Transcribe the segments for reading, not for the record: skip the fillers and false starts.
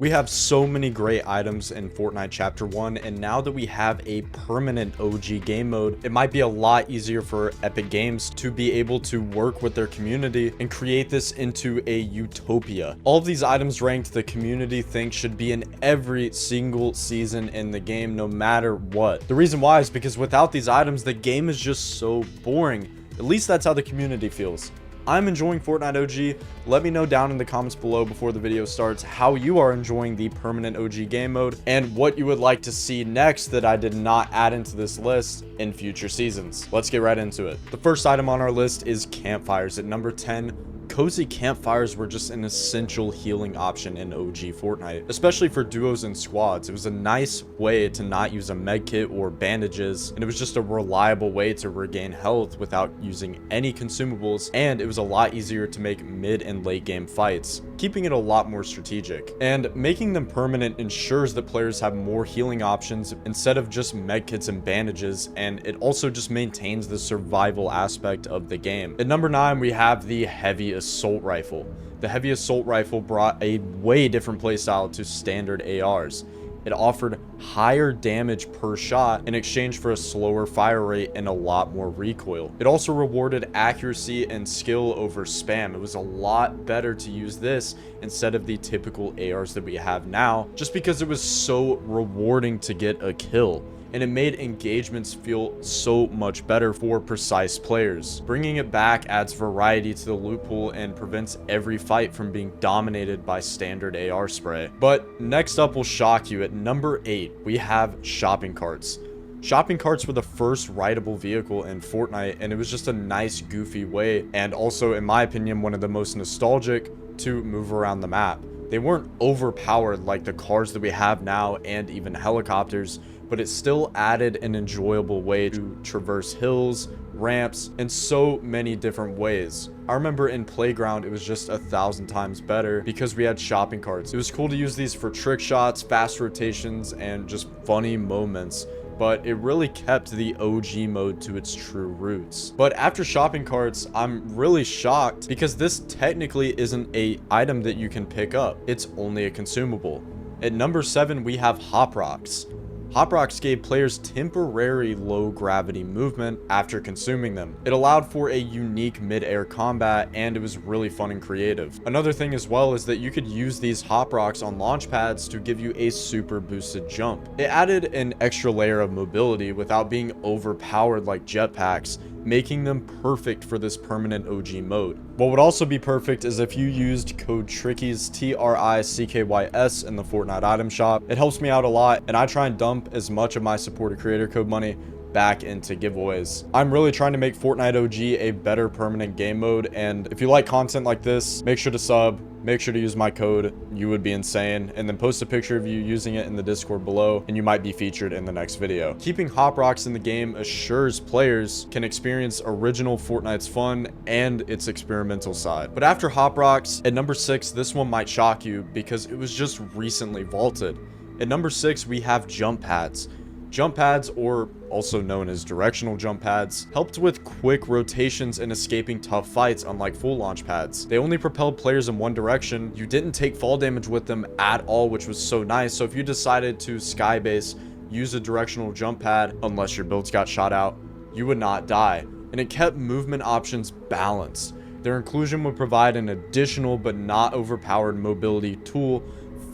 We have so many great items in Fortnite Chapter 1, and now that we have a permanent OG game mode, it might be a lot easier for Epic Games to be able to work with their community and create this into a utopia. All of these items ranked the community thinks should be in every single season in the game, no matter what. The reason why is because without these items, the game is just so boring. At least that's how the community feels. I'm enjoying Fortnite OG. Let me know down in the comments below before the video starts how you are enjoying the permanent OG game mode and what you would like to see next that I did not add into this list in future seasons. Let's get right into it. The first item on our list is campfires at number 10. Cozy campfires were just an essential healing option in OG Fortnite, especially for duos and squads. It was a nice way to not use a med kit or bandages, and it was just a reliable way to regain health without using any consumables, and it was a lot easier to make mid and late game fights, keeping it a lot more strategic. And making them permanent ensures that players have more healing options instead of just med kits and bandages, and it also just maintains the survival aspect of the game. At number 9, we have the heavy assault rifle. The heavy assault rifle brought a way different playstyle to standard ARs. It offered higher damage per shot in exchange for a slower fire rate and a lot more recoil. It also rewarded accuracy and skill over spam. It was a lot better to use this instead of the typical ARs that we have now, just because it was so rewarding to get a kill. And it made engagements feel so much better for precise players. Bringing it back adds variety to the loot pool and prevents every fight from being dominated by standard AR spray. But next up will shock you. At number 8, we have shopping carts. Shopping carts were the first rideable vehicle in Fortnite, and it was just a nice, goofy way, and also, in my opinion, one of the most nostalgic to move around the map. They weren't overpowered like the cars that we have now and even helicopters, but it still added an enjoyable way to traverse hills, ramps, and so many different ways. I remember in Playground, it was just 1,000 times better because we had shopping carts. It was cool to use these for trick shots, fast rotations, and just funny moments, but it really kept the OG mode to its true roots. But after shopping carts, I'm really shocked because this technically isn't an item that you can pick up. It's only a consumable. At number 7, we have hop rocks. Hop rocks gave players temporary low gravity movement after consuming them. It allowed for a unique mid-air combat, and it was really fun and creative. Another thing as well is that you could use these hop rocks on launch pads to give you a super boosted jump. It added an extra layer of mobility without being overpowered like jetpacks, making them perfect for this permanent OG mode. What would also be perfect is if you used code TRICKYS, TRICKYS, in the Fortnite item shop. It helps me out a lot, and I try and dump as much of my supported creator code money back into giveaways. I'm really trying to make Fortnite OG a better permanent game mode, and if you like content like this, make sure to sub, make sure to use my code, you would be insane, and then post a picture of you using it in the Discord below, and you might be featured in the next video. Keeping hop rocks in the game assures players can experience original Fortnite's fun and its experimental side. But after hop rocks, at number 6, this one might shock you because it was just recently vaulted. At number 6, we have jump pads. Jump pads, or also known as directional jump pads, helped with quick rotations and escaping tough fights, unlike full launch pads. They only propelled players in one direction. You didn't take fall damage with them at all, which was so nice. So if you decided to skybase, use a directional jump pad, unless your builds got shot out, you would not die. And it kept movement options balanced. Their inclusion would provide an additional but not overpowered mobility tool,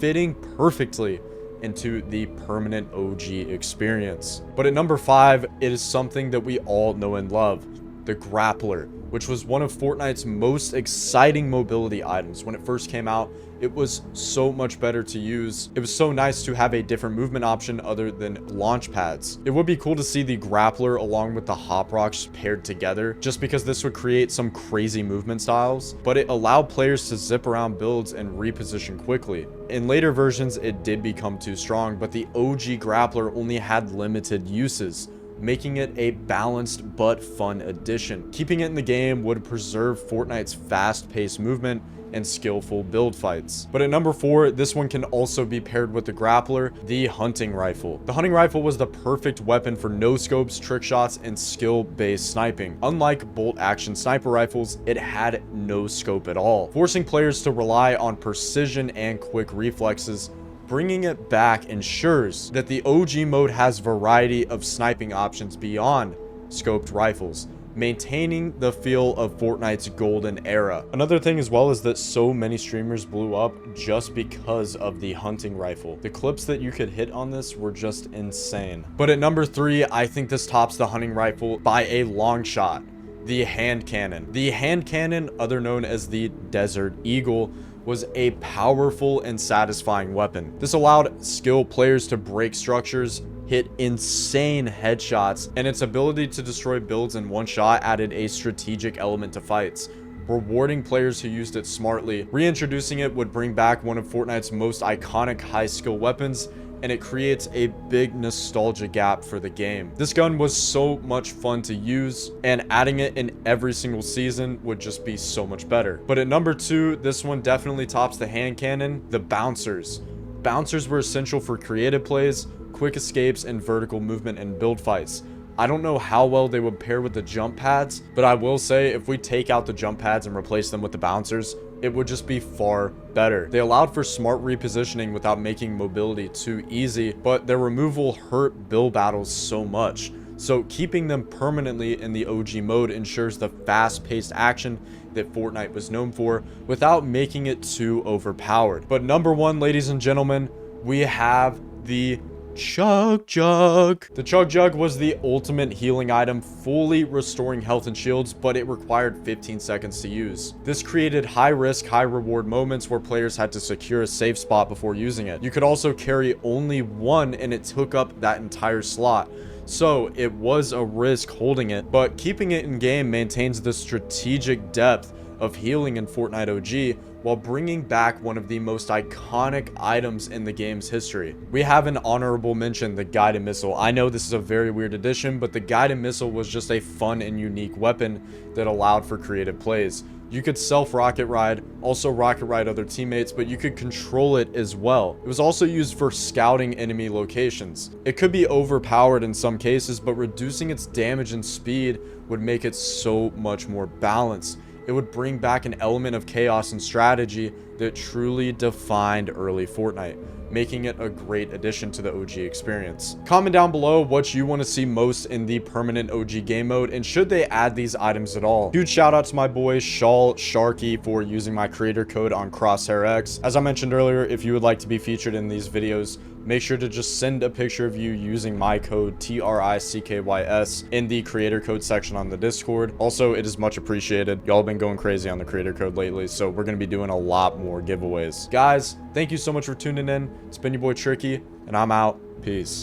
fitting perfectly into the permanent OG experience. But at number 5, it is something that we all know and love, the grappler, which was one of Fortnite's most exciting mobility items. When it first came out, it was so much better to use. It was so nice to have a different movement option other than launch pads. It would be cool to see the grappler along with the hop rocks paired together, just because this would create some crazy movement styles, but it allowed players to zip around builds and reposition quickly. In later versions, it did become too strong, but the OG grappler only had limited uses. making it a balanced but fun addition. Keeping it in the game would preserve Fortnite's fast-paced movement and skillful build fights. But at number 4, this one can also be paired with the grappler, the hunting rifle. The hunting rifle was the perfect weapon for no scopes, trick shots, and skill-based sniping. Unlike bolt action sniper rifles, it had no scope at all, forcing players to rely on precision and quick reflexes. Bringing it back ensures that the OG mode has variety of sniping options beyond scoped rifles, maintaining the feel of Fortnite's golden era. Another thing as well is that so many streamers blew up just because of the hunting rifle. The clips that you could hit on this were just insane. But at number 3, I think this tops the hunting rifle by a long shot. The hand cannon. The hand cannon, other known as the Desert Eagle, was a powerful and satisfying weapon. This allowed skilled players to break structures, hit insane headshots, and its ability to destroy builds in one shot added a strategic element to fights, rewarding players who used it smartly. Reintroducing it would bring back one of Fortnite's most iconic high skill weapons, and it creates a big nostalgia gap for the game. This gun was so much fun to use, and adding it in every single season would just be so much better. But at number 2, this one definitely tops the hand cannon, the bouncers. Bouncers were essential for creative plays, quick escapes, and vertical movement in build fights. I don't know how well they would pair with the jump pads, but I will say if we take out the jump pads and replace them with the bouncers, it would just be far better. They allowed for smart repositioning without making mobility too easy, but their removal hurt build battles so much. So keeping them permanently in the OG mode ensures the fast-paced action that Fortnite was known for without making it too overpowered. But number 1, ladies and gentlemen, we have the Chug Jug. The Chug Jug was the ultimate healing item, fully restoring health and shields, but it required 15 seconds to use. This created high risk, high reward moments where players had to secure a safe spot before using it. You could also carry only one and it took up that entire slot. So it was a risk holding it, but keeping it in game maintains the strategic depth of healing in Fortnite OG while bringing back one of the most iconic items in the game's history. We have an honorable mention, the guided missile. I know this is a very weird addition, but the guided missile was just a fun and unique weapon that allowed for creative plays. You could self-rocket ride, also rocket ride other teammates, but you could control it as well. It was also used for scouting enemy locations. It could be overpowered in some cases, but reducing its damage and speed would make it so much more balanced. It would bring back an element of chaos and strategy that truly defined early Fortnite, making it a great addition to the OG experience. Comment down below what you want to see most in the permanent OG game mode, and should they add these items at all. Huge shout out to my boy Shawl Sharky for using my creator code on Crosshair X. As I mentioned earlier, if you would like to be featured in these videos, make sure to just send a picture of you using my code TRICKYS in the creator code section on the Discord. Also, it is much appreciated. Y'all have been going crazy on the creator code lately, so we're going to be doing a lot more giveaways. Guys, thank you so much for tuning in. It's been your boy Tricky, and I'm out. Peace.